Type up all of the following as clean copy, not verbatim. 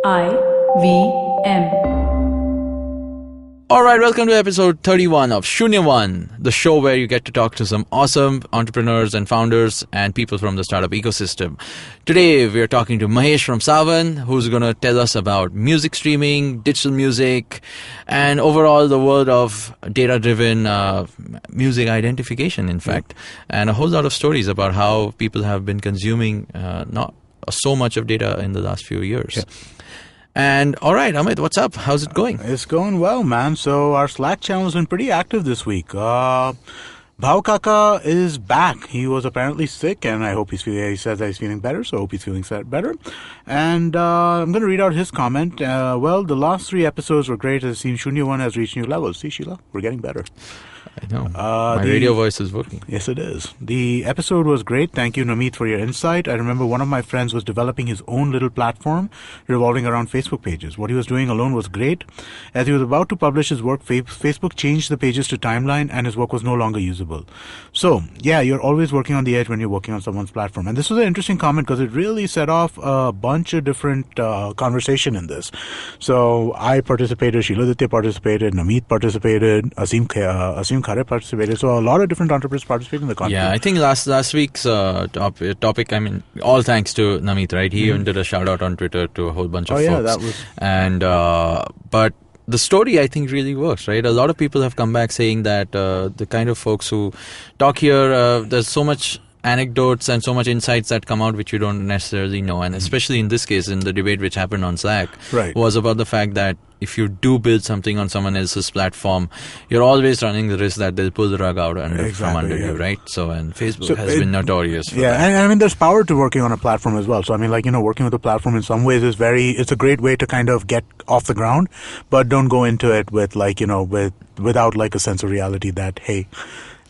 IVM. Alright, welcome to episode 31 of Shunya, the show where you get to talk to some awesome entrepreneurs and founders and people from the startup ecosystem. Today we are talking to Mahesh from Savan, who's going to tell us about music streaming, digital music, and overall the world of data-driven music identification, in fact, and a whole lot of stories about how people have been consuming not so much of data in the last few years. Yeah. And all right, Amit, what's up? How's it going? It's going well, man. So our Slack channel has been pretty active this week. Bhau Kaka is back. He was apparently sick, and I hope he says that he's feeling better, so I hope he's feeling better. And I'm going to read out his comment. Well, the last 3 episodes were great. As it seems Shunya has reached new levels. See, Sheila, we're getting better. I know. My radio voice is working. Yes, it is. The episode was great. Thank you, Namit, for your insight. I remember one of my friends was developing his own little platform revolving around Facebook pages. What he was doing alone was great. As he was about to publish his work, Facebook changed the pages to timeline and his work was no longer usable. So, yeah, you're always working on the edge when you're working on someone's platform. And this was an interesting comment because it really set off a bunch of different conversation in this. So, I participated, Sheila Ditya participated, Namit participated, Asim Khare participated. So a lot of different entrepreneurs participated in the conference. Yeah, I think last week's topic, I mean, all thanks to Namit, right? He even did a shout out on Twitter to a whole bunch of folks. Yeah, that was... And, but the story, I think, really works, right? A lot of people have come back saying that the kind of folks who talk here, there's so much anecdotes and so much insights that come out which you don't necessarily know, and especially in this case, in the debate which happened on Slack, was about the fact that if you do build something on someone else's platform, you're always running the risk that they'll pull the rug out from under you, right? So, and Facebook has been notorious for that. And I mean, there's power to working on a platform as well. So, I mean, like, working with a platform in some ways it's a great way to kind of get off the ground, but don't go into it with without like a sense of reality that, hey,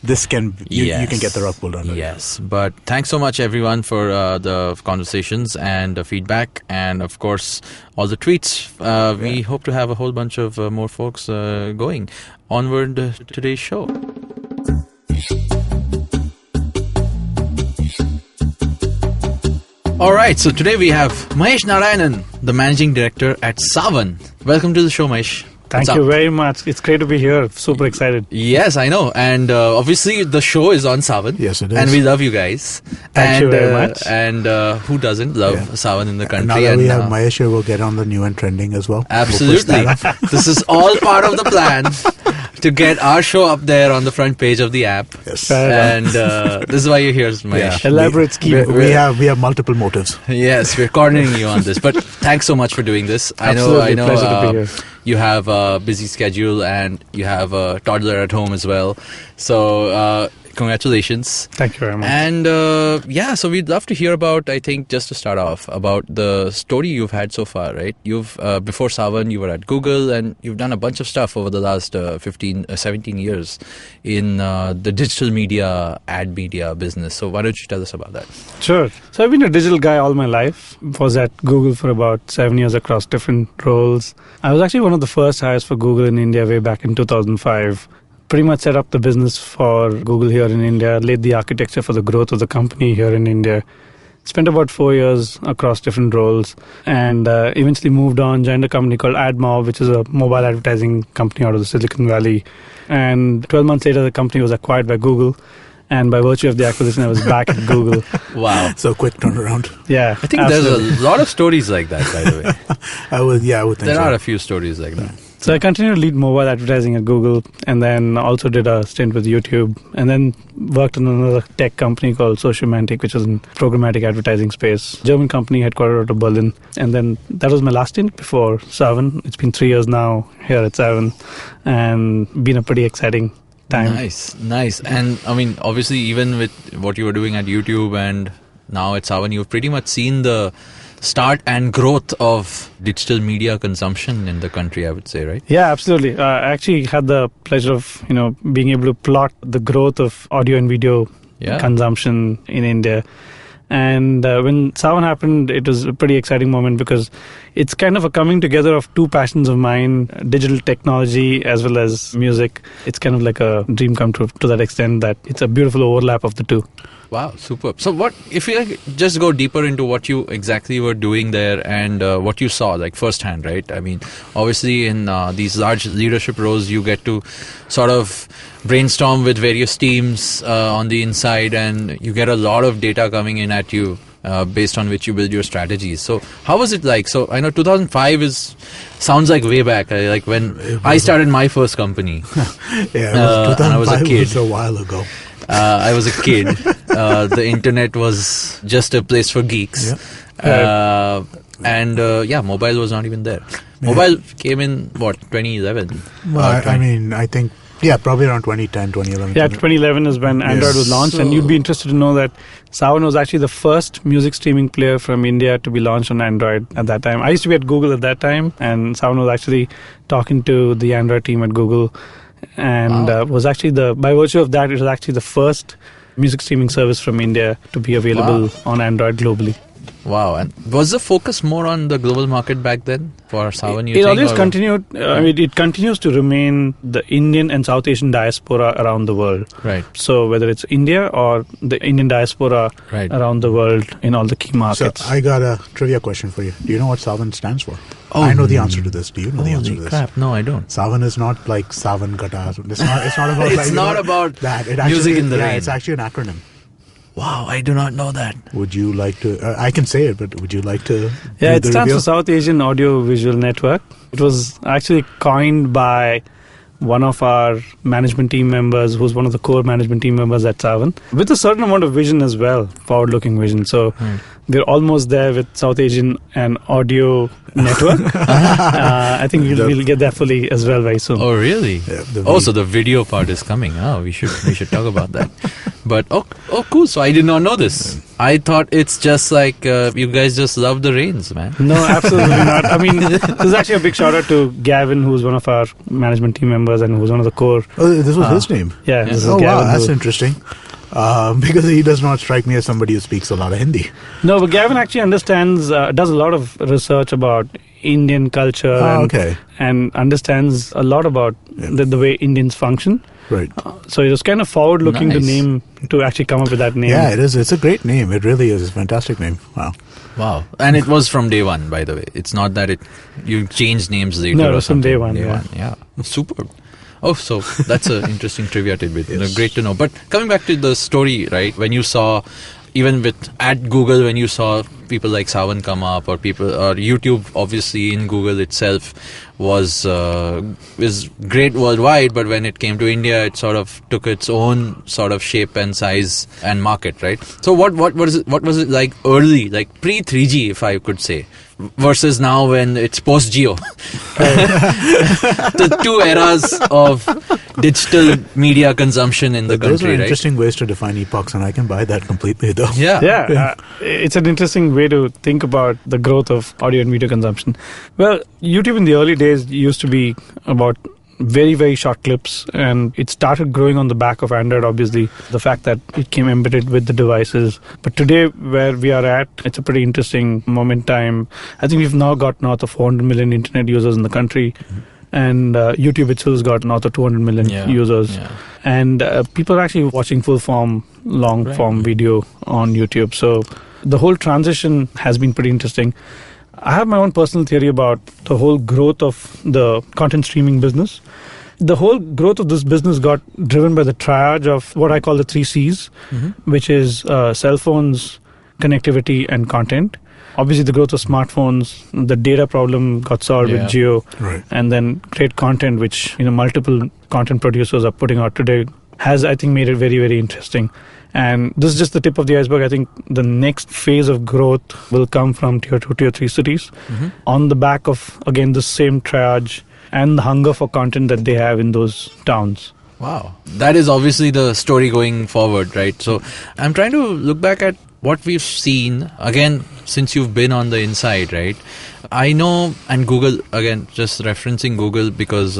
this can you can get the rug pulled under. Yes, but thanks so much everyone for the conversations and the feedback, and of course all the tweets. We hope to have a whole bunch of more folks going onward to today's show. All right, so today we have Mahesh Narayanan, the managing director at Savan. Welcome to the show, Mahesh. Thank you very much. It's great to be here. Super excited. Yes, I know. And obviously the show is on Savan. Yes, it is. And we love you guys. Thank you very much. And who doesn't love Savan in the country? Now that we have Mahesh here, we'll get on the new and trending as well. Absolutely. This is all part of the plan to get our show up there on the front page of the app. Yes. And this is why you're here, Mahesh. Yeah. Elaborate scheme. We have multiple motives. Yes, we're cornering you on this. But thanks so much for doing this. Absolutely. I know. Pleasure to be here. You have a busy schedule and you have a toddler at home as well. So, congratulations. Thank you very much. And so we'd love to hear about, I think, just to start off, about the story you've had so far, right? You've, before Savan, you were at Google and you've done a bunch of stuff over the last 17 years in the digital media, ad media business. So why don't you tell us about that? Sure. So I've been a digital guy all my life. Was at Google for about 7 years across different roles. I was actually one of the first hires for Google in India way back in 2005. Pretty much set up the business for Google here in India, laid the architecture for the growth of the company here in India. Spent about 4 years across different roles and eventually moved on, joined a company called AdMob, which is a mobile advertising company out of the Silicon Valley. And 12 months later, the company was acquired by Google. And by virtue of the acquisition, I was back at Google. Wow. So quick turnaround. Yeah. I think absolutely. There's a lot of stories like that, by the way. I would think there are a few stories like that. So I continued to lead mobile advertising at Google and then also did a stint with YouTube and then worked in another tech company called Sociomantic, which was in programmatic advertising space. German company headquartered out of Berlin. And then that was my last stint before Savan. It's been 3 years now here at Savan and been a pretty exciting time. Nice. And I mean, obviously, even with what you were doing at YouTube and now at Savan, you've pretty much seen the start and growth of digital media consumption in the country, I would say, right? Yeah, absolutely. I actually had the pleasure of, being able to plot the growth of audio and video consumption in India. And when Savan happened, it was a pretty exciting moment because it's kind of a coming together of two passions of mine, digital technology as well as music. It's kind of like a dream come true to that extent that it's a beautiful overlap of the two. Wow, superb. So what, if you just go deeper into what you exactly were doing there and what you saw, like firsthand, right? I mean, obviously in these large leadership roles, you get to sort of brainstorm with various teams on the inside, and you get a lot of data coming in at you based on which you build your strategies. So how was it like? So I know 2005 sounds like way back, like when I started my first company. Yeah, 2005 I was a kid. was a while ago. I was a kid. The internet was just a place for geeks. Yeah. And mobile was not even there. Mobile came in, 2011? Well, I think, probably around 2010, 2011. Yeah, 2011 is when Android was launched. And you'd be interested to know that Savan was actually the first music streaming player from India to be launched on Android at that time. I used to be at Google at that time, and Savan was actually talking to the Android team at Google. And was actually by virtue of that, it was actually the first music streaming service from India to be available on Android globally. Wow. And was the focus more on the global market back then for Savan? It always continued. It continues to remain the Indian and South Asian diaspora around the world. Right. So whether it's India or the Indian diaspora around the world in all the key markets. So I got a trivia question for you. Do you know what Savan stands for? I know the answer to this. Do you know the answer to this? Crap. No, I don't. Savan is not like Savan Guitars. It's not about it's not about that. Music in the rain. It's actually an acronym. Wow, I do not know that. Would you like to... I can say it, but would you like to... Yeah, it stands for South Asian Audio Visual Network. It was actually coined by one of our management team members, who's one of the core management team members at Savan, with a certain amount of vision as well, forward-looking vision. So we're almost there with South Asian and Audio Network. I think we'll get there fully as well very soon. Oh, really? Yeah, so the video part is coming. Oh, we should talk about that. But cool. So I did not know this. I thought it's just like you guys just love the rains, man. No, absolutely not. I mean, this is actually a big shout out to Gavin, who's one of our management team members and who's one of the core. Oh, this was his name. Yeah. This is Gavin. Wow, that's interesting. Because he does not strike me as somebody who speaks a lot of Hindi. No, but Gavin actually understands, does a lot of research about Indian culture and understands a lot about the way Indians function. Right. So it was kind of forward-looking to actually come up with that name. Yeah, it is. It's a great name. It really is. It's a fantastic name. Wow. And it was from day one, by the way. It's not that you changed names later. No, it was from day one. Yeah. Superb. Oh, so that's an interesting trivia tidbit. Yes. Great to know. But coming back to the story, right? When you saw, even at Google, when you saw people like Savan come up, or YouTube, obviously in Google itself is great worldwide, but when it came to India, it sort of took its own sort of shape and size and market, right? So what was it like early, like pre 3G, if I could say, versus now when it's post Geo? The two eras of digital media consumption in the country. Those are right? interesting ways to define epochs, and I can buy that completely, though. Yeah. It's an interesting way to think about the growth of audio and video consumption. Well, YouTube in the early days used to be about very, very short clips, and it started growing on the back of Android, obviously, the fact that it came embedded with the devices. But today, where we are at, it's a pretty interesting moment in time. I think we've now got north of 400 million internet users in the country, and YouTube itself has got north of 200 million users. Yeah. And people are actually watching full-form, long-form video on YouTube. So the whole transition has been pretty interesting. I have my own personal theory about the whole growth of the content streaming business. The whole growth of this business got driven by the triage of what I call the 3 C's, which is cell phones, connectivity, and content. Obviously, the growth of smartphones, the data problem got solved with Geo, and then great content, which multiple content producers are putting out today, has, I think, made it very, very interesting. And this is just the tip of the iceberg. I think the next phase of growth will come from tier 2, tier 3 cities on the back of, again, the same triage and the hunger for content that they have in those towns. Wow. That is obviously the story going forward, right? So I'm trying to look back at what we've seen, again, since you've been on the inside, right? I know, and Google, again, just referencing Google because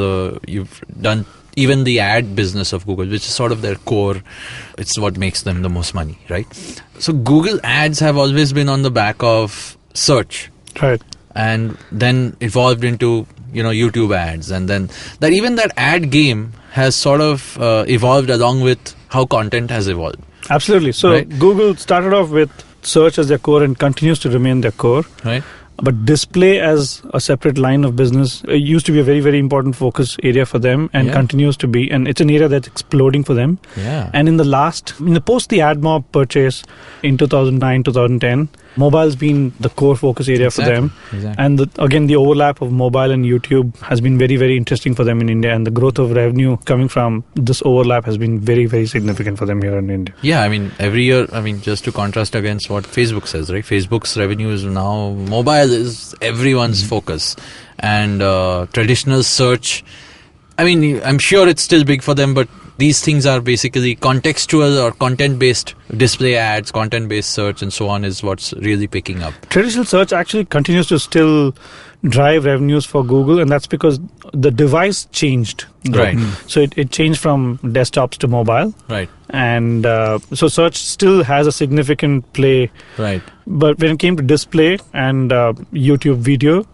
you've done even the ad business of Google, which is sort of their core. It's what makes them the most money, right? So Google ads have always been on the back of search. Right. And then evolved into, YouTube ads. And then that ad game has sort of evolved along with how content has evolved. Absolutely. So Right. Google started off with search as their core and continues to remain their core. Right. But display as a separate line of business used to be a very, very important focus area for them and continues to be. And it's an area that's exploding for them. Yeah. And in the post the AdMob purchase in 2009, 2010, mobile's been the core focus area for them. Exactly. And again, the overlap of mobile and YouTube has been very, very interesting for them in India. And the growth of revenue coming from this overlap has been very, very significant for them here in India. Yeah, I mean, every year, just to contrast against what Facebook says, right? Facebook's revenue is now, mobile is everyone's focus. And traditional search, I'm sure it's still big for them, but these things are basically contextual or content-based display ads, content-based search, and so on is what's really picking up. Traditional search actually continues to still drive revenues for Google, and that's because the device changed. Right. So it changed from desktops to mobile. Right. And so search still has a significant play. Right. But when it came to display and YouTube video,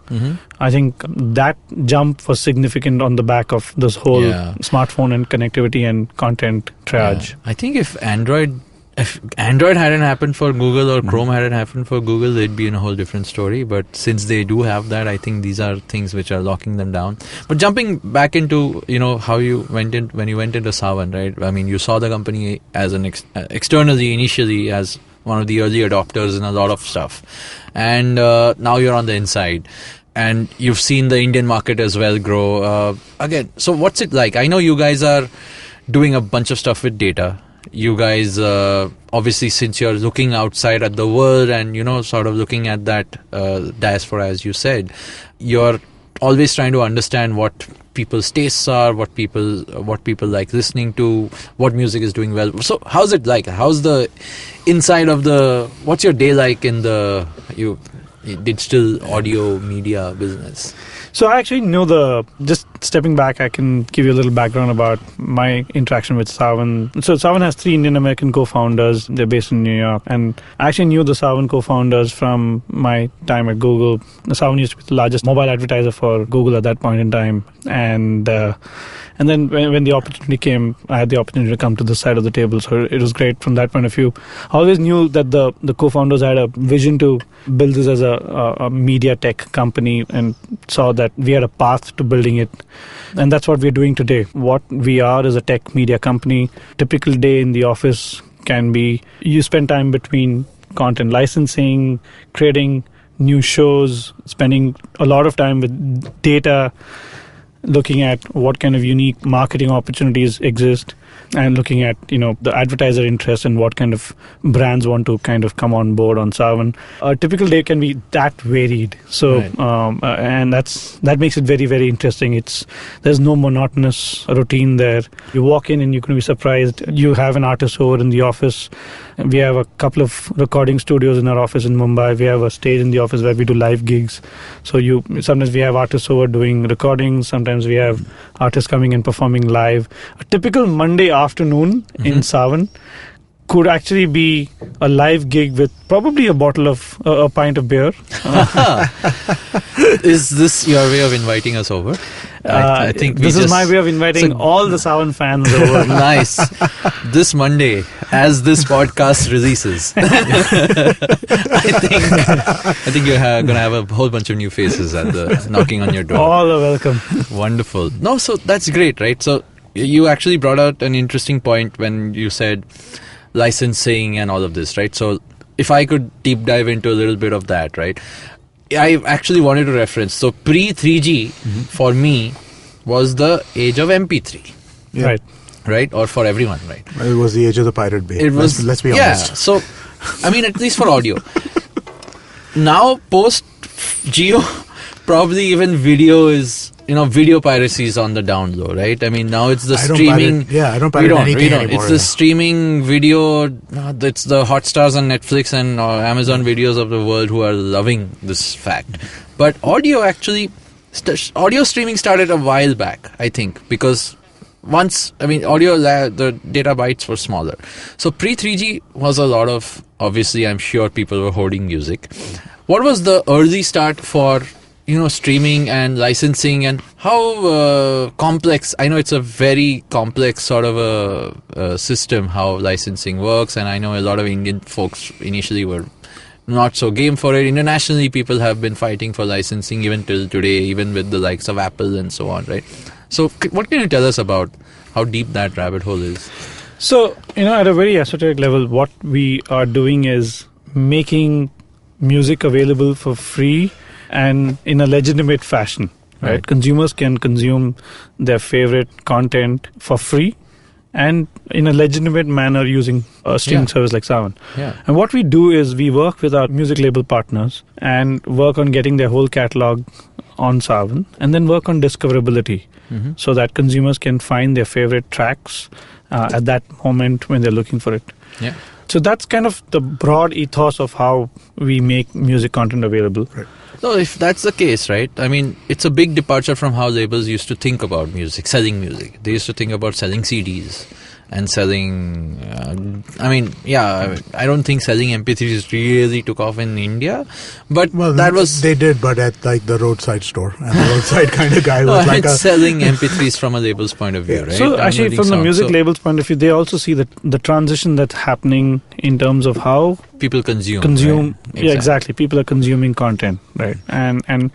I think that jump was significant on the back of this whole smartphone and connectivity and content triage. Yeah. I think if Android hadn't happened for Google or Chrome hadn't happened for Google, they'd be in a whole different story. But since they do have that, I think these are things which are locking them down. But jumping back into, how you went in when you went into Savan, right? You saw the company as an externally initially as one of the early adopters in a lot of stuff. And now you're on the inside. And you've seen the Indian market as well grow. Again, so what's it like? I know you guys are doing a bunch of stuff with data. You guys, obviously, since you're looking outside at the world and, sort of looking at that diaspora, as you said, you're always trying to understand what people's tastes are, what people like listening to, what music is doing well. So how's it like? How's the inside of what's your day like in the digital audio media business? So I actually know just stepping back, I can give you a little background about my interaction with Savan. So Savan has 3 Indian American co-founders. They're based in New York. And I actually knew the Savan co-founders from my time at Google. Savan used to be the largest mobile advertiser for Google at that point in time. And then when the opportunity came, I had the opportunity to come to this side of the table. So it was great from that point of view. I always knew that the co-founders had a vision to build this as a media tech company and saw that we had a path to building it. And that's what we're doing today. What we are is a tech media company. Typical day in the office can be you spend time between content licensing, creating new shows, spending a lot of time with data, looking at what kind of unique marketing opportunities exist, and looking at the advertiser interest and what kind of brands want to kind of come on board on Savan. A typical day can be that varied. So right. And that makes it very, very interesting. There's no monotonous routine there. You walk in and you're going to be surprised. You have an artist over in the office. We have a couple of recording studios in our office in Mumbai. We have a stage in the office where we do live gigs. So sometimes we have artists over doing recordings. Sometimes we have artists coming and performing live. A typical Monday afternoon in Savan could actually be a live gig with probably a pint of beer. Is this your way of inviting us over? I think this is my way of inviting all the Savan fans over. Nice. This Monday, as this podcast releases, I think you're going to have a whole bunch of new faces knocking on your door. All are welcome. Wonderful. No, so that's great, right? So you actually brought out an interesting point when you said licensing and all of this, right? So if I could deep dive into a little bit of that, right? I actually wanted to reference. So pre-3G for me was the age of MP3. Yeah. Right? Or for everyone, right? It was the age of the Pirate Bay. Let's be honest. Yeah. So, at least for audio. Now, post-Geo, probably even video is... video piracy is on the down low, right? Now it's the streaming. I don't pirate anything anymore. It's the streaming video. It's the Hotstars on Netflix and Amazon videos of the world who are loving this fact. But audio actually, audio streaming started a while back, I think, because once, audio, the data bytes were smaller. So pre-3G was a lot of, obviously, I'm sure people were hoarding music. What was the early start for streaming and licensing and how complex. I know it's a very complex sort of a system how licensing works, and I know a lot of Indian folks initially were not so game for it. Internationally, people have been fighting for licensing even till today, even with the likes of Apple and so on, right? So what can you tell us about how deep that rabbit hole is? So, at a very esoteric level, what we are doing is making music available for free and in a legitimate fashion, right? Consumers can consume their favorite content for free and in a legitimate manner using a streaming service like Saavn. Yeah. And what we do is we work with our music label partners and work on getting their whole catalog on Saavn, and then work on discoverability so that consumers can find their favorite tracks at that moment when they're looking for it. Yeah. So that's kind of the broad ethos of how we make music content available. Right. So if that's the case, right, I mean, it's a big departure from how labels used to think about music, selling music. They used to think about selling CDs and selling, I don't think selling MP3s really took off in India, but that was... They did, but at like the roadside store. And the roadside kind of guy was like selling MP3s from a label's point of view, right? So actually from the music label's point of view, they also see the transition that's happening in terms of how people consume. Right? Yeah, exactly. People are consuming content, right? And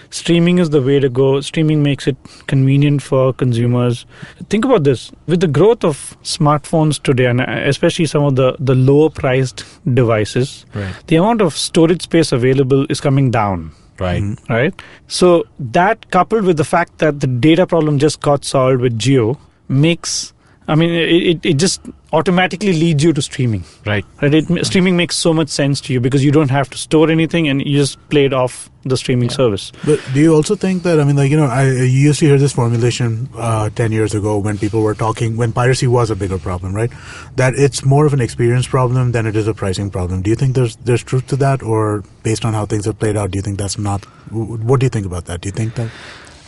streaming is the way to go. Streaming makes it convenient for consumers. Think about this. With the growth of smartphones today, and especially some of the lower priced devices, the amount of storage space available is coming down. Right? So that, coupled with the fact that the data problem just got solved with Jio, makes... it just automatically leads you to streaming. Right? Streaming makes so much sense to you because you don't have to store anything and you just play it off the streaming service. But do you also think that, I used to hear this formulation 10 years ago when people were talking, when piracy was a bigger problem, right? That it's more of an experience problem than it is a pricing problem. Do you think there's truth to that, or based on how things have played out, do you think that's not? What do you think about that? Do you think that?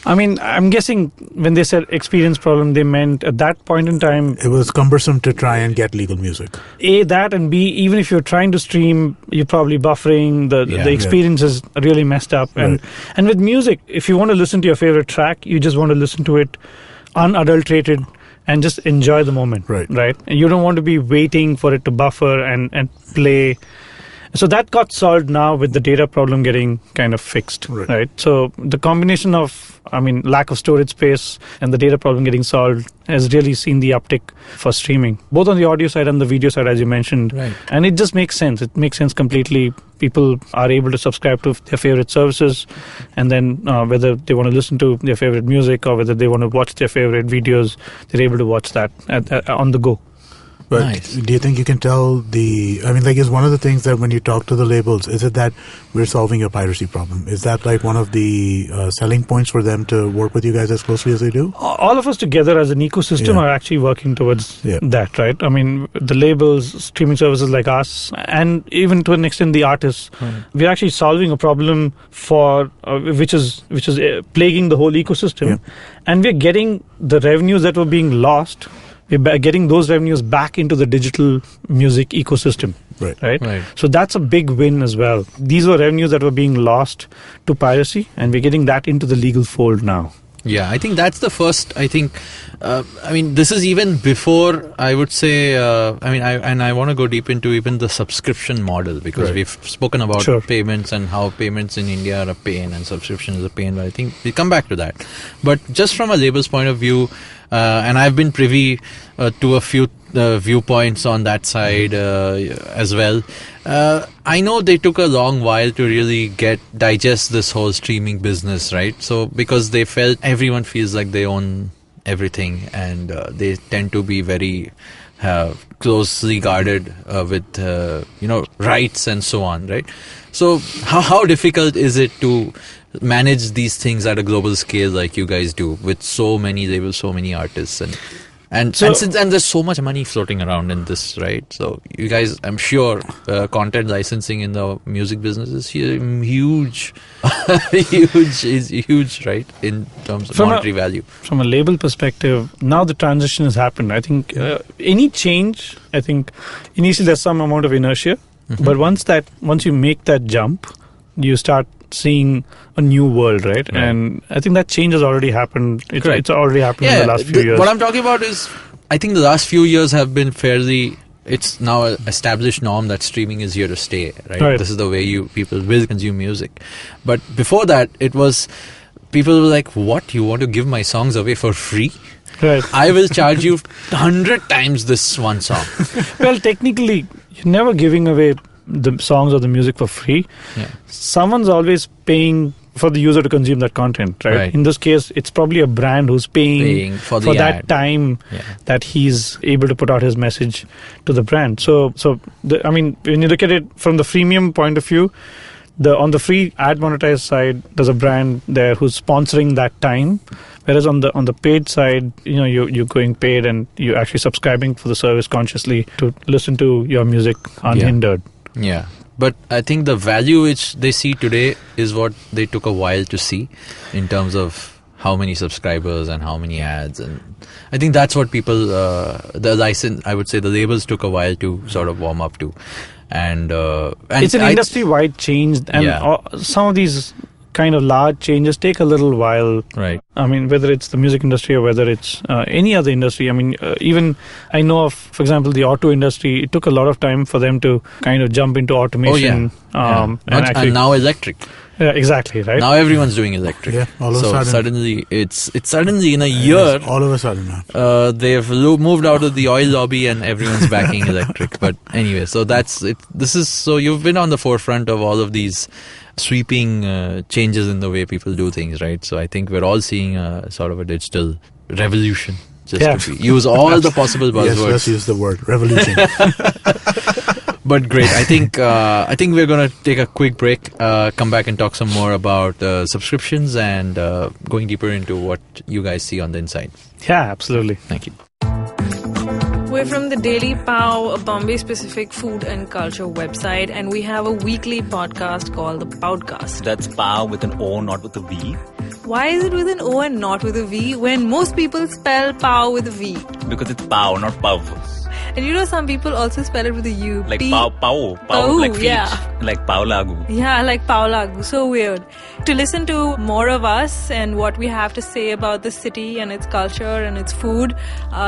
I'm guessing when they said experience problem, they meant at that point in time... It was cumbersome to try and get legal music. A, that, and B, even if you're trying to stream, you're probably buffering, the experience is really messed up. And with music, if you want to listen to your favorite track, you just want to listen to it unadulterated and just enjoy the moment. Right? And you don't want to be waiting for it to buffer and play... So that got solved now with the data problem getting kind of fixed, right? So the combination of, lack of storage space and the data problem getting solved has really seen the uptick for streaming, both on the audio side and the video side, as you mentioned. Right. And it just makes sense. It makes sense completely. People are able to subscribe to their favorite services, and then whether they want to listen to their favorite music or whether they want to watch their favorite videos, they're able to watch that on the go. But do you think you can tell is one of the things that when you talk to the labels, is it that we're solving your piracy problem? Is that like one of the selling points for them to work with you guys as closely as they do? All of us together as an ecosystem are actually working towards that, right? The labels, streaming services like us, and even to an extent the artists, we're actually solving a problem for which is plaguing the whole ecosystem, and we're getting the revenues that were being lost. We're getting those revenues back into the digital music ecosystem, right? So that's a big win as well. These were revenues that were being lost to piracy, and we're getting that into the legal fold now. Yeah, I think that's the first. This is even before, I would say, I want to go deep into even the subscription model, because we've spoken about payments and how payments in India are a pain and subscription is a pain, but I think we'll come back to that. But just from a label's point of view, and I've been privy to a few viewpoints on that side as well. I know they took a long while to really digest this whole streaming business, right? So because they felt everyone feels like they own everything, and they tend to be very closely guarded with rights and so on, right? So how difficult is it to manage these things at a global scale like you guys do, with so many labels, so many artists, and there's so much money floating around in this, right? So you guys, I'm sure, content licensing in the music business is huge, huge, right? In terms of monetary value. From a label perspective, now the transition has happened. I think any change, initially there's some amount of inertia, but once you make that jump, you start seeing a new world, right? And I think that change has already happened. It's already happened in the last few years. What I'm talking about is, I think the last few years have been fairly... It's now an established norm that streaming is here to stay, right? This is the way people will consume music. But before that, it was... People were like, what? You want to give my songs away for free? Right. I will charge you 100 times this one song. Well, technically, you're never giving away the songs or the music for free. Yeah. Someone's always paying for the user to consume that content, right? In this case, it's probably a brand who's paying for that time that he's able to put out his message to the brand. So when you look at it from the freemium point of view, on the free ad monetized side, there's a brand there who's sponsoring that time. Whereas on the paid side, you're going paid and you're actually subscribing for the service consciously to listen to your music unhindered. Yeah. But I think the value which they see today is what they took a while to see in terms of how many subscribers and how many ads. And I think that's what people, the license, I would say the labels took a while to sort of warm up to. And it's an industry-wide change. And some of these kind of large changes take a little while. Right. I mean, whether it's the music industry or whether it's any other industry. I mean, even I know of, for example, the auto industry. It took a lot of time for them to kind of jump into automation. And now electric. Yeah, exactly, right? Now everyone's doing electric. Yeah, all of a sudden. Suddenly, it's suddenly in a year. All of a sudden now. They've moved out of the oil lobby and everyone's backing electric. But anyway, so that's it. So you've been on the forefront of all of these sweeping changes in the way people do things, right? So I think we're all seeing sort of a digital revolution. To use all the possible buzzwords. Yes, let's use the word revolution. But great. I think we're going to take a quick break, come back and talk some more about subscriptions and going deeper into what you guys see on the inside. Yeah, absolutely. Thank you. We're from the Daily Pow, a Bombay-specific food and culture website, and we have a weekly podcast called The Powdcast. That's Pow with an O, not with a V. Why is it with an O and not with a V when most people spell Pow with a V? Because it's Pow, not Pav. And some people also spell it with a U. Like Pau, like feet. Yeah. Like Pau Lagu. Yeah, like Pau Lagu. So weird. To listen to more of us and what we have to say about the city and its culture and its food,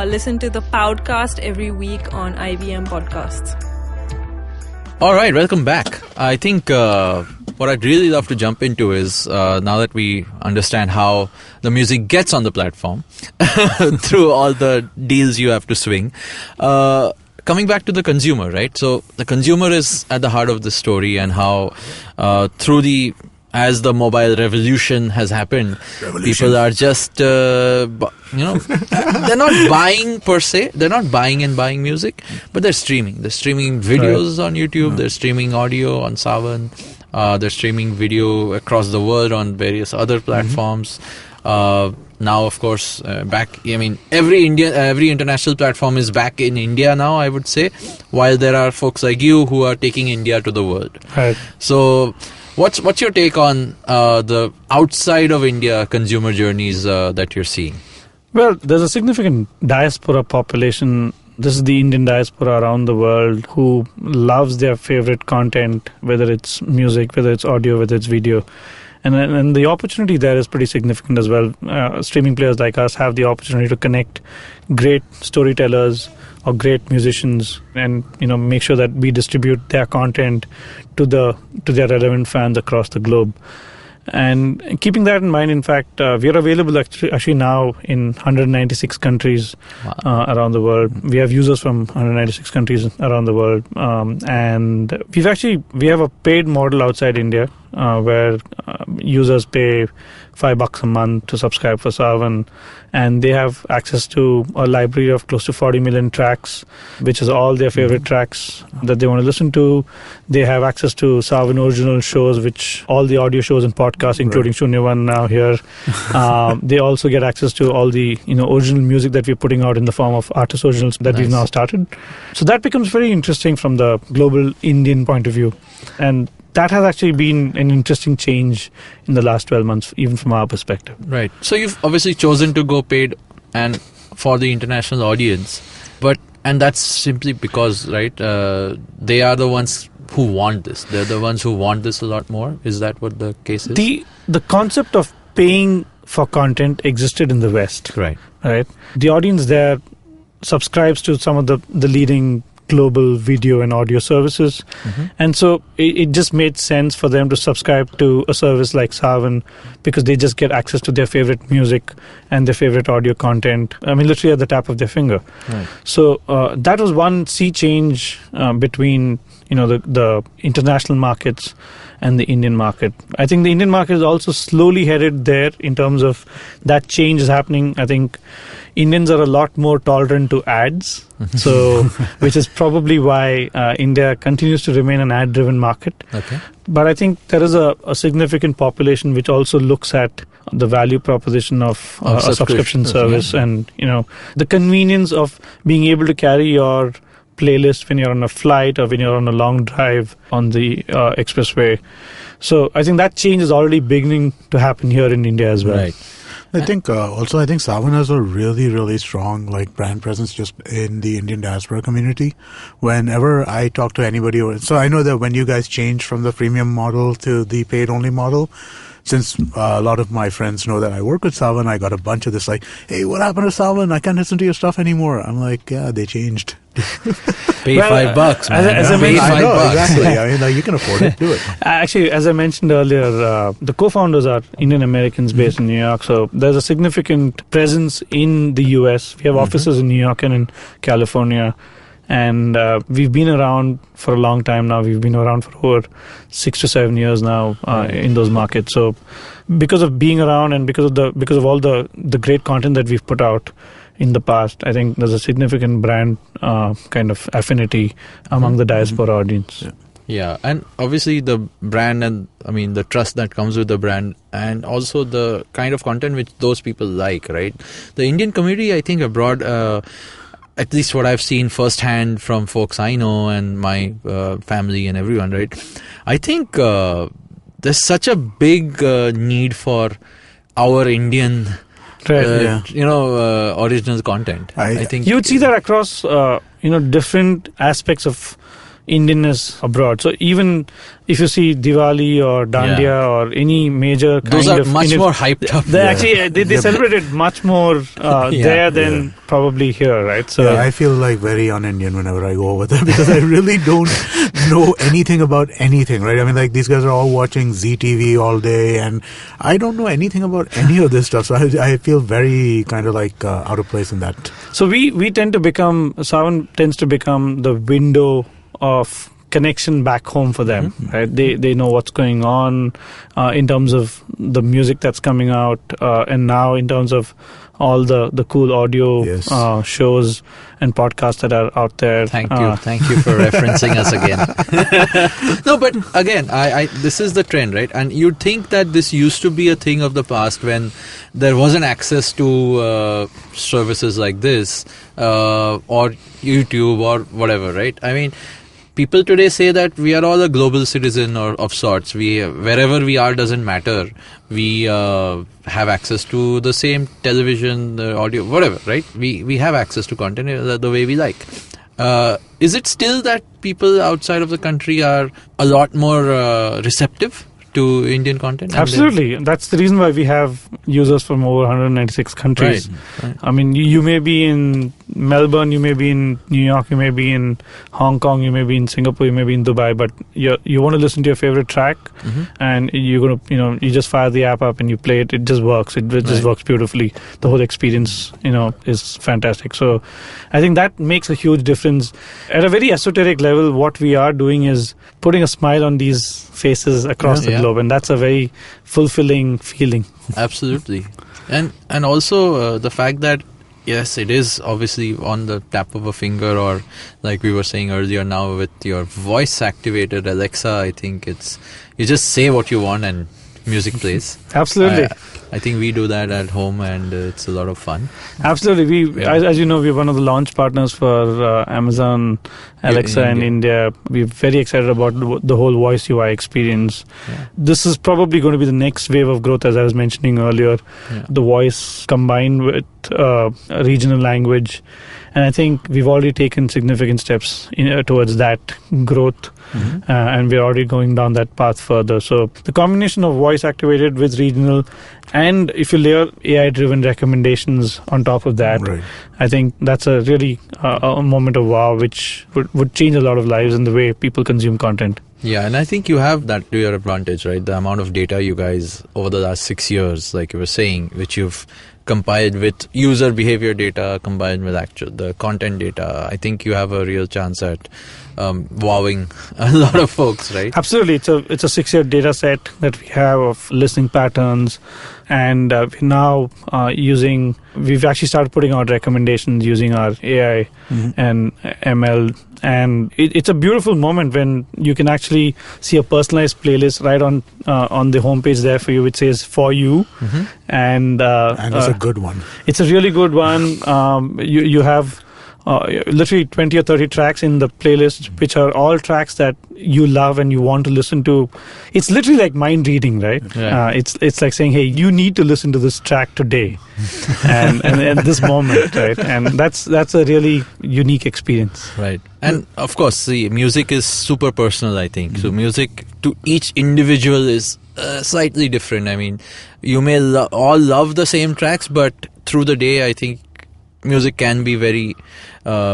listen to the Powdcast every week on IBM Podcasts. All right, welcome back. I think what I'd really love to jump into is now that we understand how the music gets on the platform through all the deals you have to swing. Coming back to the consumer, right? So the consumer is at the heart of the story, and how as the mobile revolution has happened, people are just, they're not buying per se. They're not buying and buying music, but they're streaming. They're streaming videos on YouTube. They're streaming audio on Savan. They're streaming video across the world on various other platforms. Now, of course, every international platform is back in India now, I would say, while there are folks like you who are taking India to the world. Right. So, what's your take on the outside of India consumer journeys that you're seeing? Well, there's a significant diaspora population. This is the Indian diaspora around the world who loves their favorite content, whether it's music, whether it's audio, whether it's video. And the opportunity there is pretty significant as well. Streaming players like us have the opportunity to connect great storytellers or great musicians and make sure that we distribute their content to their relevant fans across the globe. And keeping that in mind, in fact, we are available actually now in 196 countries around the world. We have users from 196 countries around the world. And we have a paid model outside India where users pay $5 a month to subscribe for Savan, and they have access to a library of close to 40 million tracks, which is all their favorite tracks that they want to listen to. They have access to Savan original shows, which all the audio shows and podcasts, including Shunya One now here. They also get access to all the original music that we're putting out in the form of artist originals that we've now started. So that becomes very interesting from the global Indian point of view. And that has actually been an interesting change in the last 12 months, even from our perspective. Right. So you've obviously chosen to go paid and for the international audience, and that's simply because, right, they are the ones who want this. They're the ones who want this a lot more. Is that what the case is? The concept of paying for content existed in the West. Right. The audience there subscribes to some of the leading global video and audio services. And so it just made sense for them to subscribe to a service like Savan because they just get access to their favorite music and their favorite audio content. I mean, literally at the tap of their finger. Right. So that was one sea change between the international markets and the Indian market. I think the Indian market is also slowly headed there in terms of that change is happening. I think Indians are a lot more tolerant to ads, so which is probably why India continues to remain an ad-driven market. Okay. But I think there is a significant population which also looks at the value proposition of a subscription service, and the convenience of being able to carry your playlist when you're on a flight or when you're on a long drive on the expressway. So I think that change is already beginning to happen here in India as well. Right. I think also Savan has a really, really strong brand presence just in the Indian diaspora community. Whenever I talk to anybody, so I know that when you guys changed from the freemium model to the paid only model, since a lot of my friends know that I work with Savan, I got a bunch of this hey, what happened to Savan? I can't listen to your stuff anymore. I'm like, yeah, they changed. Pay $5, man. As I mentioned, I know, exactly. I mean, you can afford it. Do it. Actually, as I mentioned earlier, the co-founders are Indian Americans based in New York. So there's a significant presence in the US. We have offices in New York and in California. And we've been around for a long time now. We've been around for over 6 to 7 years now in those markets. So because of being around and because of all the great content that we've put out in the past, I think there's a significant brand kind of affinity among the diaspora audience. Yeah, and obviously the brand and the trust that comes with the brand, and also the kind of content which those people like, right? The Indian community, I think, abroad, at least what I've seen firsthand from folks I know and my family and everyone, right? I think there's such a big need for our Indian original content. I think you would see that across different aspects of Indianness abroad. So even if you see Diwali or Dandiya or any major kind those are of much more hyped up. They actually they celebrate it much more there than probably here, right? So I feel like very un-Indian whenever I go over there because I really don't know anything about anything, right? I mean, these guys are all watching ZTV all day, and I don't know anything about any of this stuff. So I feel very kind of out of place in that. So we tend to become, Savan tends to become the window of connection back home for them, right? They know what's going on in terms of the music that's coming out, and now in terms of all the cool audio shows and podcasts that are out there. Thank you for referencing us again. No, but again, I this is the trend, right? And you'd think that this used to be a thing of the past when there wasn't access to services like this or YouTube or whatever, right? I mean, people today say that we are all a global citizen or of sorts. Wherever we are doesn't matter. We have access to the same television, the audio, whatever, right? We have access to content the way we like. Is it still that people outside of the country are a lot more receptive to Indian content? Absolutely. That's the reason why we have users from over 196 countries. Right. I mean, you may be in Melbourne, you may be in New York, you may be in Hong Kong, you may be in Singapore, you may be in Dubai, but you want to listen to your favorite track, and you're gonna, you just fire the app up and you play it. It just works. It just works beautifully. The whole experience, is fantastic. So, I think that makes a huge difference. At a very esoteric level, what we are doing is putting a smile on these faces across the globe, and that's a very fulfilling feeling. Absolutely. And also the fact that yes, it is obviously on the tap of a finger, or like we were saying earlier, now with your voice activated Alexa, I think you just say what you want and music plays. Absolutely. I think we do that at home, and it's a lot of fun. Absolutely. As you know, we're one of the launch partners for Amazon Alexa in India. We're very excited about the whole voice UI experience. Yeah. This is probably going to be the next wave of growth, as I was mentioning earlier. Yeah. The voice combined with a regional language. And I think we've already taken significant steps towards that growth, and we're already going down that path further. So the combination of voice activated with regional, and if you layer AI-driven recommendations on top of that, I think that's a really a moment of wow, which would change a lot of lives in the way people consume content. Yeah, and I think you have that to your advantage, right? The amount of data you guys over the last 6 years, like you were saying, which you've compiled with user behavior data, combined with the content data. I think you have a real chance at wowing a lot of folks, right? Absolutely. It's a 6-year data set that we have of listening patterns, and we're now we've actually started putting out recommendations using our AI and ML. And it's a beautiful moment when you can actually see a personalized playlist right on the homepage there for you, which says "For You," and it's a good one. It's a really good one. You have literally 20 or 30 tracks in the playlist, which are all tracks that you love and you want to listen to. It's literally like mind reading, right? Yeah. It's like saying, hey, you need to listen to this track today and this moment, right? And that's a really unique experience. Right. And of course, the music is super personal, I think. So music to each individual is slightly different. I mean, you may all love the same tracks, but through the day, I think music can be very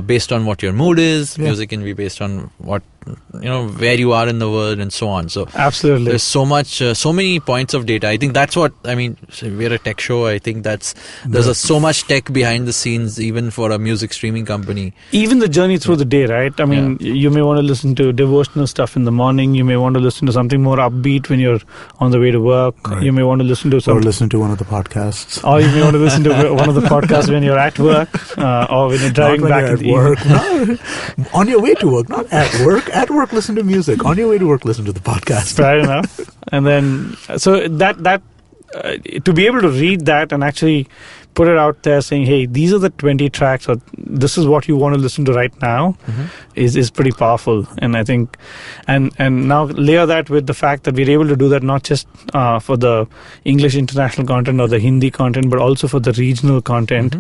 based on what your mood is. Yeah. Music can be based on what, where you are in the world and so on. So absolutely, there's so many points of data. I think that's what, we're a tech show. I think there's so much tech behind the scenes, even for a music streaming company. Even the journey through the day, right? I mean, you may want to listen to devotional stuff in the morning. You may want to listen to something more upbeat when you're on the way to work. Right. You may want to listen to or listen to one of the podcasts. Or you may want to listen to one of the podcasts when you're at work or when you're driving back at work. No, on your way to work, not at work. At work, listen to music. On your way to work, listen to the podcast. Fair enough. And then, so that to be able to read that and actually put it out there saying, hey, these are the 20 tracks, or this is what you want to listen to right now, is pretty powerful. And I think, and now layer that with the fact that we're able to do that not just for the English international content or the Hindi content, but also for the regional content,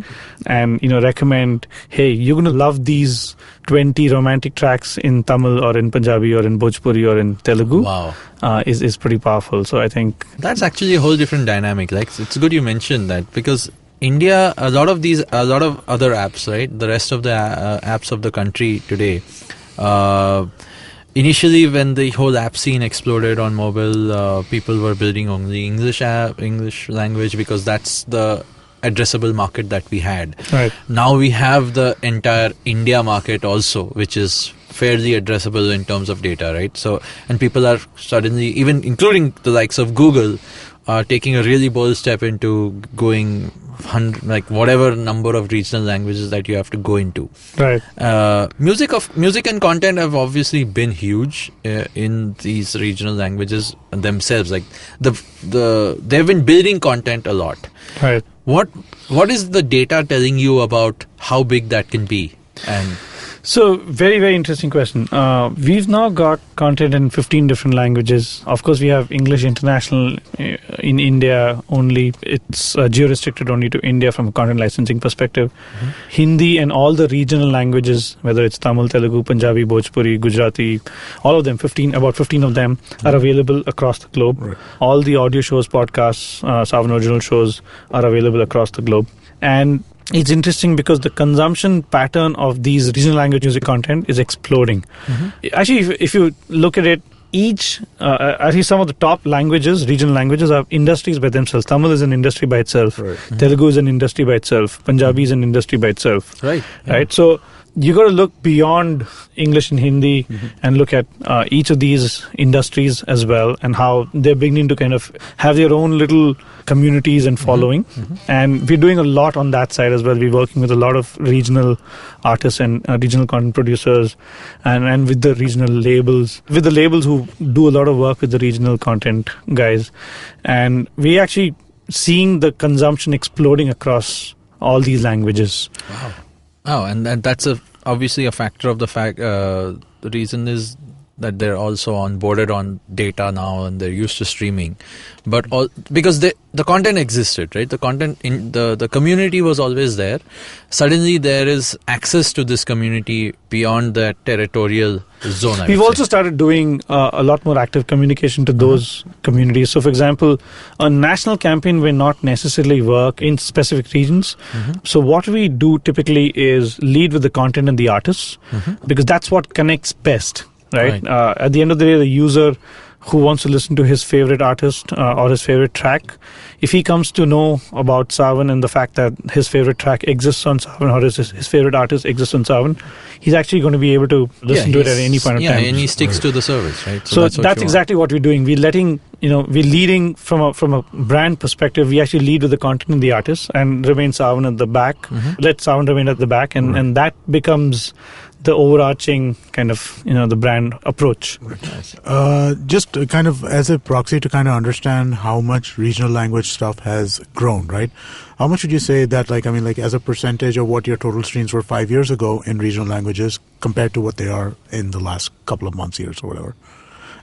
and recommend, hey, you're going to love these 20 romantic tracks in Tamil or in Punjabi or in Bhojpuri or in Telugu. Wow. Is pretty powerful. So I think that's actually a whole different dynamic. Like, it's good you mentioned that, because India, a lot of other apps, right? The rest of the apps of the country today. Initially, when the whole app scene exploded on mobile, people were building only English language, because that's the addressable market that we had. Right. Now we have the entire India market also, which is fairly addressable in terms of data, right? So, and people are suddenly, even including the likes of Google, are taking a really bold step into going whatever number of regional languages that you have to go into. Right. Music and content have obviously been huge in these regional languages themselves. Like they've been building content a lot. Right. What is the data telling you about how big that can be? And so, very, very interesting question. We've now got content in 15 different languages. Of course, we have English International in India only. It's geo-restricted only to India from a content licensing perspective. Hindi and all the regional languages, whether it's Tamil, Telugu, Punjabi, Bhojpuri, Gujarati, all of them, about 15 of them are available across the globe. Right. All the audio shows, podcasts, Savan original shows are available across the globe. And it's interesting because the consumption pattern of these regional language music content is exploding. Actually, if you look at it, at least some of the top languages, regional languages, are industries by themselves. Tamil is an industry by itself. Right. Telugu is an industry by itself. Punjabi is an industry by itself. Right. Right. So you got to look beyond English and Hindi and look at each of these industries as well, and how they're beginning to kind of have their own little communities and following. And we're doing a lot on that side as well. We're working with a lot of regional artists and regional content producers, and with the regional labels, with the labels who do a lot of work with the regional content guys. And we actually seeing the consumption exploding across all these languages. Wow. Oh, and that's obviously a factor of the fact. The reason is that they're also onboarded on data now and they're used to streaming, but because the content existed, right? The content in the community was always there. Suddenly there is access to this community beyond that territorial zone. We've also started doing a lot more active communication to those communities. So, for example, a national campaign may not necessarily work in specific regions. So what we do typically is lead with the content and the artists, because that's what connects best. Right. At the end of the day, the user who wants to listen to his favorite artist or his favorite track, if he comes to know about Savan and the fact that his favorite track exists on Savan or his favorite artist exists on Savan, he's actually going to be able to listen to it at any point of time. Yeah, and he sticks to the service, right? So that's exactly what we're doing. We're leading from a brand perspective. We actually lead with the content and the artist and remain Savan at the back. Let Savan remain at the back, and that becomes the overarching kind of, the brand approach. Just kind of as a proxy to kind of understand how much regional language stuff has grown, right? How much would you say that, as a percentage of what your total streams were 5 years ago in regional languages compared to what they are in the last couple of months, years, or whatever?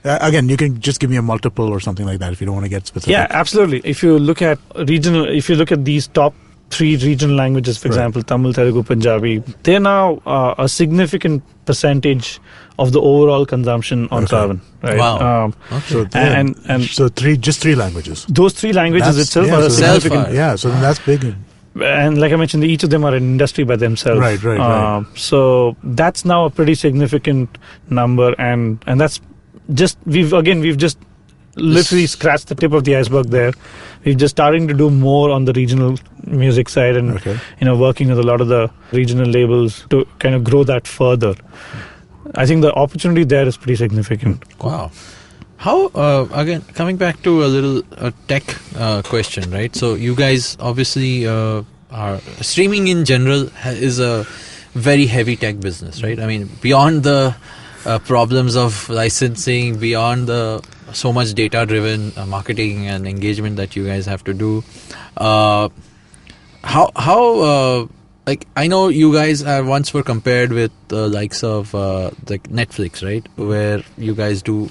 Again, you can just give me a multiple or something like that if you don't want to get specific. Yeah, absolutely. If you look at these top 3 regional languages, for example, Tamil, Telugu, Punjabi, they're now a significant percentage of the overall consumption on Savan. Right? Wow. So just three languages. Those 3 languages itself are significant. So that's big. And like I mentioned, each of them are an industry by themselves. Right. So that's now a pretty significant number, and that's just we've just literally scratched the tip of the iceberg there. We're just starting to do more on the regional music side and working with a lot of the regional labels to kind of grow that further. I think the opportunity there is pretty significant. Wow. How, again, coming back to a little tech question, right? So you guys obviously are streaming in general is a very heavy tech business, right? I mean, beyond the problems of licensing, beyond the so much data-driven marketing and engagement that you guys have to do, I know you guys once were compared with the likes of like Netflix, right? Where you guys do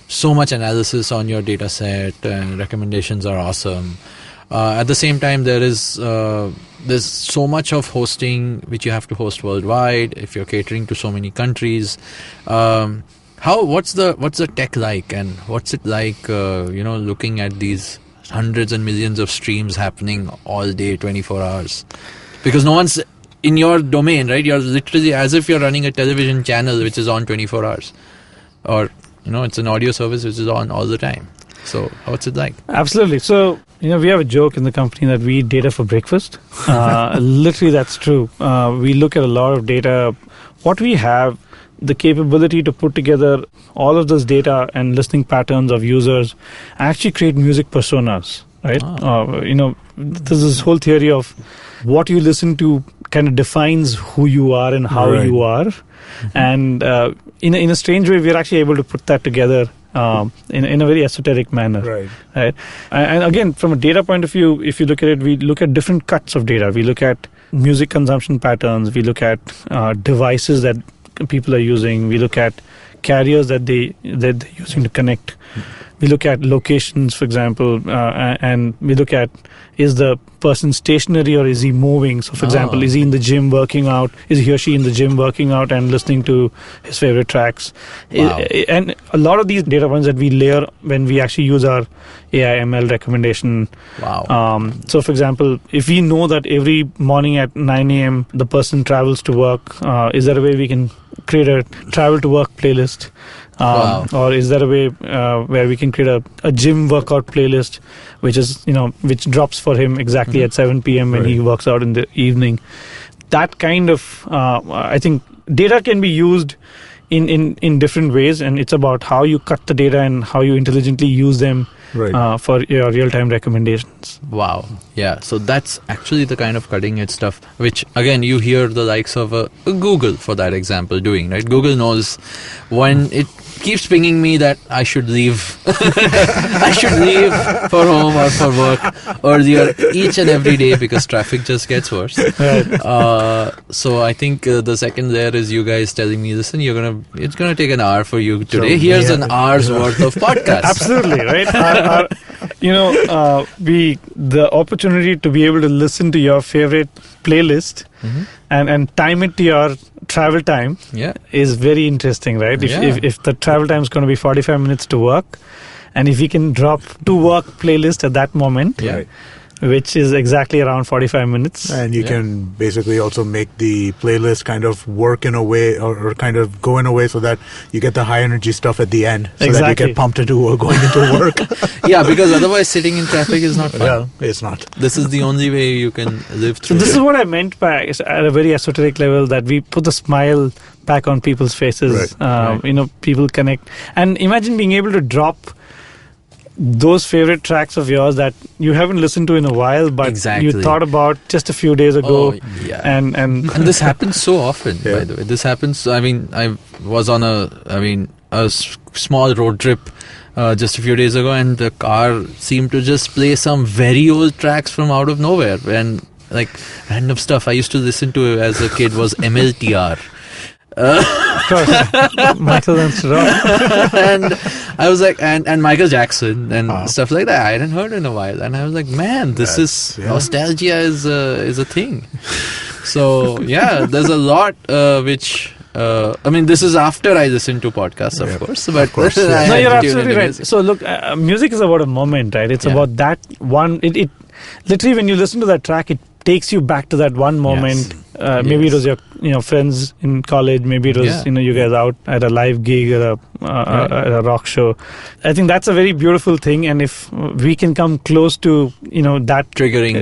so much analysis on your data set and recommendations are awesome. At the same time, there's so much of hosting which you have to host worldwide if you're catering to so many countries. What's the tech like, and what's it like looking at these hundreds and millions of streams happening all day, 24 hours? Because no one's in your domain, right? You're literally as if you're running a television channel which is on 24 hours, or it's an audio service which is on all the time. So what's it like? Absolutely. So, we have a joke in the company that we eat data for breakfast. Literally, that's true. We look at a lot of data. What we have, the capability to put together all of this data and listening patterns of users, actually create music personas, right? There's this whole theory of what you listen to kind of defines who you are and how you are. And in a strange way, we're actually able to put that together in a very esoteric manner. Right? And again, from a data point of view, if you look at it, we look at different cuts of data. We look at music consumption patterns. We look at devices that people are using. We look at carriers that they're using to connect. We look at locations, for example, and we look at, is the person stationary or is he moving? So, for example, is he in the gym working out? Is he or she in the gym working out and listening to his favorite tracks? Wow. And a lot of these data points that we layer when we actually use our AI ML recommendation. Wow. So, for example, if we know that every morning at 9 a.m. the person travels to work, is there a way we can create a travel to work playlist? Or is there a way where we can create a gym workout playlist, which drops for him exactly at 7 p.m. when he works out in the evening? That kind of, I think, data can be used in different ways, and it's about how you cut the data and how you intelligently use them for your real-time recommendations. Wow. Yeah. So that's actually the kind of cutting-edge stuff, which, again, you hear the likes of Google, for that example, doing, right? Google knows when it keeps pinging me that I should leave. I should leave for home or for work earlier each and every day because traffic just gets worse. Right. So I think the second there is you guys telling me, listen, it's gonna take an hour for you today. So, Here's an hour's worth of podcast. Absolutely, right? The opportunity to be able to listen to your favorite playlist and time it to your travel time is very interesting, right? If the travel time is going to be 45 minutes to work, and if we can drop to work playlist at that moment, which is exactly around 45 minutes. And you can basically also make the playlist kind of work in a way or kind of go in a way so that you get the high energy stuff at the end so that you get pumped into going into work. Yeah, because otherwise sitting in traffic is not fun. Well, it's not. This is the only way you can live through. So this is what I meant by, at a very esoteric level, that we put the smile back on people's faces. People connect. And imagine being able to drop those favorite tracks of yours that you haven't listened to in a while, but you thought about just a few days ago. And this happens so often, by the way. This happens. I mean, I was on a small road trip just a few days ago, and the car seemed to just play some very old tracks from out of nowhere, and like random stuff I used to listen to as a kid was MLTR. Of course, Michael and Rock. And I was like, and Michael Jackson and stuff like that. I hadn't heard in a while, and I was like, man, nostalgia is a thing. So there's a lot which. This is after I listen to podcasts, of course. But of course, no, you're absolutely right. So look, music is about a moment, right? It's about that one. It literally, when you listen to that track, it takes you back to that one moment. Maybe it was your friends in college. Maybe it was you guys out at a live gig or at a rock show. I think that's a very beautiful thing. And if we can come close to that triggering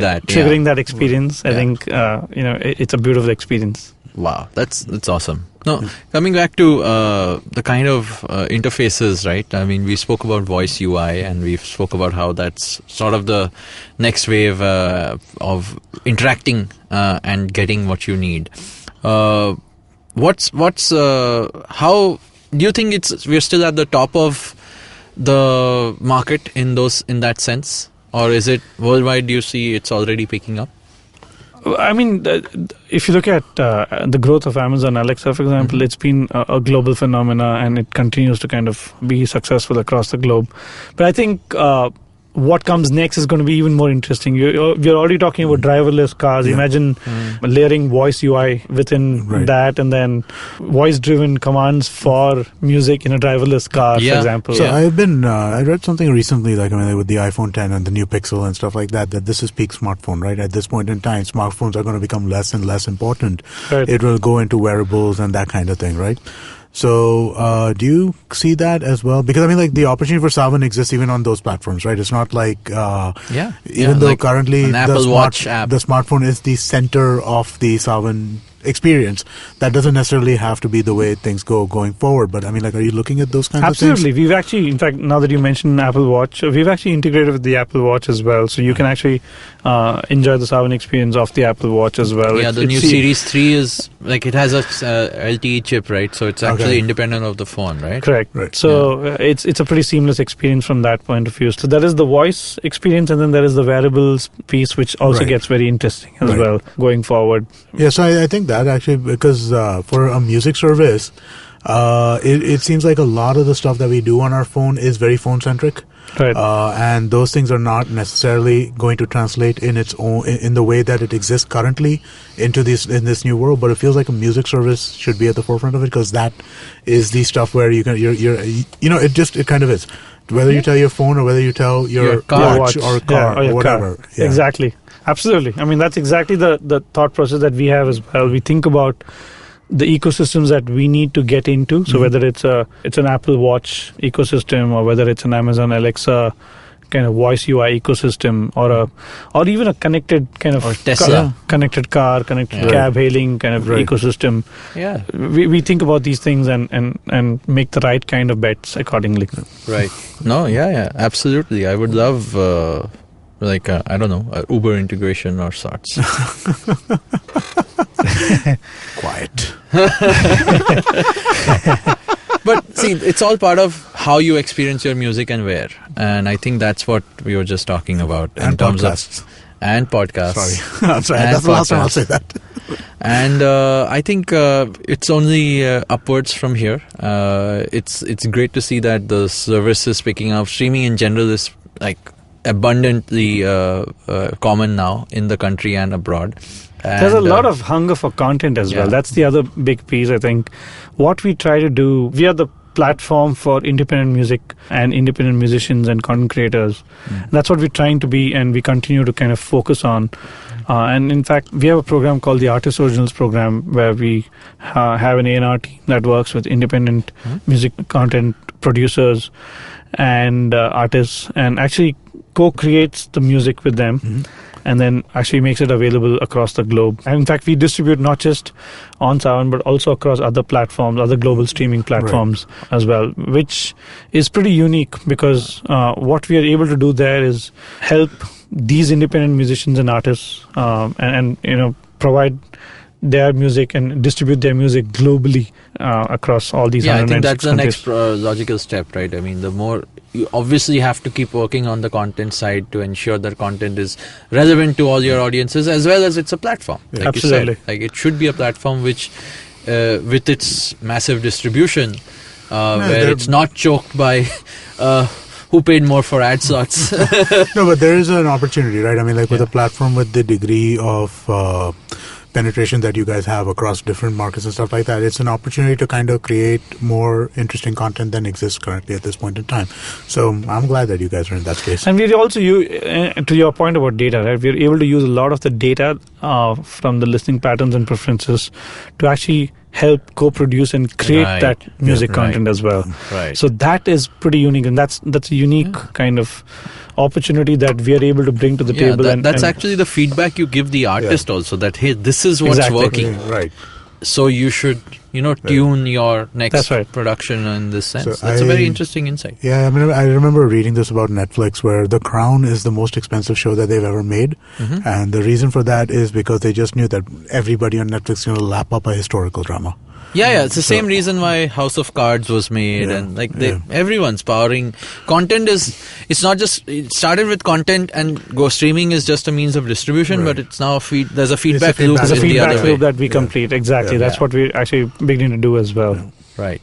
that experience, I think it's a beautiful experience. Wow, that's awesome. No, coming back to the kind of interfaces, right? I mean, we spoke about voice UI, and we spoke about how that's sort of the next wave of interacting and getting what you need. How do you think we're still at the top of the market in that sense, or is it worldwide? Do you see it's already picking up? I mean, if you look at the growth of Amazon Alexa, for example, it's been a global phenomena, and it continues to kind of be successful across the globe. But I think what comes next is going to be even more interesting. We're already talking about driverless cars. Imagine layering voice UI within that, and then voice-driven commands for music in a driverless car, for example. So I've been, I read something recently, with the iPhone 10 and the new Pixel and stuff like that this is peak smartphone, right? At this point in time, smartphones are going to become less and less important. Right. It will go into wearables and that kind of thing, right? So, do you see that as well? Because the opportunity for Savan exists even on those platforms, right? It's not like, even though currently an Apple Watch app, the smartphone is the center of the Savan experience. That doesn't necessarily have to be the way things going forward. But are you looking at those kinds of things? Absolutely. We've actually, in fact, now that you mentioned Apple Watch, we've actually integrated with the Apple Watch as well. So you can actually enjoy the Savan experience of the Apple Watch as well. Yeah, the new Series 3 is it has a LTE chip, right? So it's actually independent of the phone, right? Correct. Right. So it's a pretty seamless experience from that point of view. So there is the voice experience, and then there is the wearables piece, which also gets very interesting as well going forward. Yeah, so I think that actually, because for a music service, it seems like a lot of the stuff that we do on our phone is very phone centric. Right. And those things are not necessarily going to translate in its own in the way that it exists currently in this new world. But it feels like a music service should be at the forefront of it, because that is the stuff where it kind of is. Whether you tell your phone or whether you tell your watch or car or whatever. Car. Yeah. Exactly. Absolutely. That's exactly the thought process that we have as well. We think about the ecosystems that we need to get into. So whether it's an Apple Watch ecosystem, or whether it's an Amazon Alexa kind of voice UI ecosystem, or even a connected kind of Tesla connected car, connected cab hailing kind of ecosystem. Yeah, we think about these things and make the right kind of bets accordingly. Right. No. Yeah. Absolutely. I would love. I don't know, Uber integration or sorts. Quiet. But see, it's all part of how you experience your music and where. And I think that's what we were just talking about in And terms podcasts. of and podcasts. Sorry. I'm sorry. And That's the last time I'll podcasts. say that. And I think it's only upwards from here. It's great to see that the service is picking up. Streaming in general is like abundantly common now in the country and abroad. There's a lot of hunger for content as well. Yeah. That's the other big piece, I think. What we try to do, we are the platform for independent music and independent musicians and content creators. That's what we're trying to be, and we continue to kind of focus on. And in fact, we have a program called the Artist Originals Program, where we have an A&R team that works with independent music content producers and artists, and actually co-creates the music with them. And then actually makes it available across the globe. And in fact, we distribute not just on Savan, but also across other platforms, other global streaming platforms as well, which is pretty unique because what we are able to do there is help these independent musicians and artists and provide their music and distribute their music globally across all these. Yeah, I think that's the countries. next logical step, right? I mean, the more you obviously have to keep working on the content side to ensure that content is relevant to all your audiences, as well as it's a platform. Like Absolutely. you said. Like it should be a platform which, with its massive distribution, where it's not choked by who paid more for ad slots. No, but there is an opportunity, right? I mean, like with a platform with the degree of penetration that you guys have across different markets and stuff like that, it's an opportunity to kind of create more interesting content than exists currently at this point in time. So I'm glad that you guys are in that space. And we also use, to your point about data, right? We're able to use a lot of the data from the listening patterns and preferences to actually help co-produce and create Right. that music Yeah, content right. as well. Right. So that is pretty unique, and that's a unique kind of opportunity that we are able to bring to the table. That's and actually the feedback you give the artist also, that hey, this is what's Exactly. working. Right. So you should, tune your next That's right. production in this sense. So That's a very I- interesting insight. Yeah, I mean, I remember reading this about Netflix, where The Crown is the most expensive show that they've ever made. And the reason for that is because they just knew that everybody on Netflix is going to lap up a historical drama. Yeah, it's the same reason why House of Cards was made, Yeah, and like yeah. everyone's powering content it's not just, it started with content, and streaming is just a means of distribution, Right. but it's now there's a feedback feedback loop loop. there's a in the feedback other way. loop that we complete. Exactly. Yeah. That's what we're actually beginning to do as well. Right.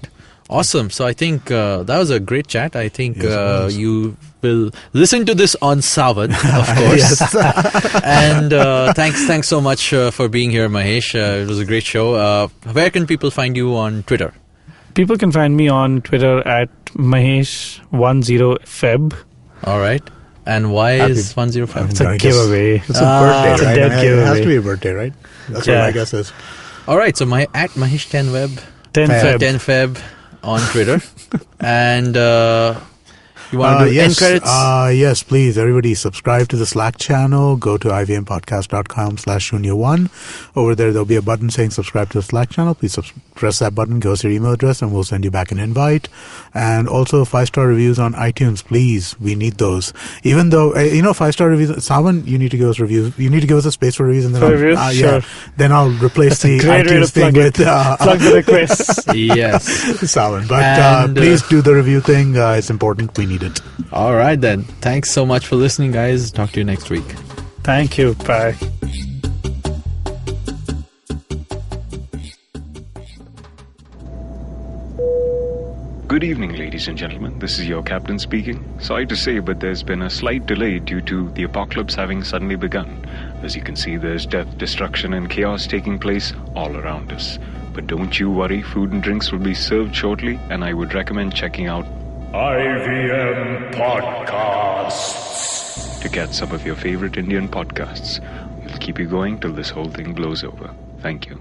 Awesome. So I think that was a great chat. I think Yes, it was. you will listen to this on Savan, of course. And thanks so much for being here, Mahesh. It was a great show. Where can people find you on Twitter? People can find me on Twitter at Mahesh10Feb. All right. And why Happy- is 105? It's a I guess- giveaway. It's a birthday, it's a right? dead I mean, it giveaway. has to be a birthday, right? That's what Yeah. my guess is. All right. So at Mahesh 10 Web, 10 Feb. 10 Feb on Twitter. And you want to do end yes, credits? yes, please. Everybody subscribe to the Slack channel. Go to ivmpodcast.com/Shunya1. Over there, there'll be a button saying subscribe to the Slack channel. Please press that button, give us your email address, and we'll send you back an invite. And also 5-star reviews on iTunes, please. We need those. Even though, 5-star reviews, Savan, you need to give us reviews. You need to give us a space for reviews. And then For reviews? Sure. Then I'll replace That's a the great way to iTunes thing plug it. with Plug the requests. Yes. Savan. But And, please do the review thing. It's important. We need it. All right, then. Thanks so much for listening, guys. Talk to you next week. Thank you. Bye. Good evening, ladies and gentlemen. This is your captain speaking. Sorry to say, but there's been a slight delay due to the apocalypse having suddenly begun. As you can see, there's death, destruction, and chaos taking place all around us. But don't you worry, food and drinks will be served shortly, and I would recommend checking out IVM Podcasts. to get some of your favorite Indian podcasts. We'll keep you going till this whole thing blows over. Thank you.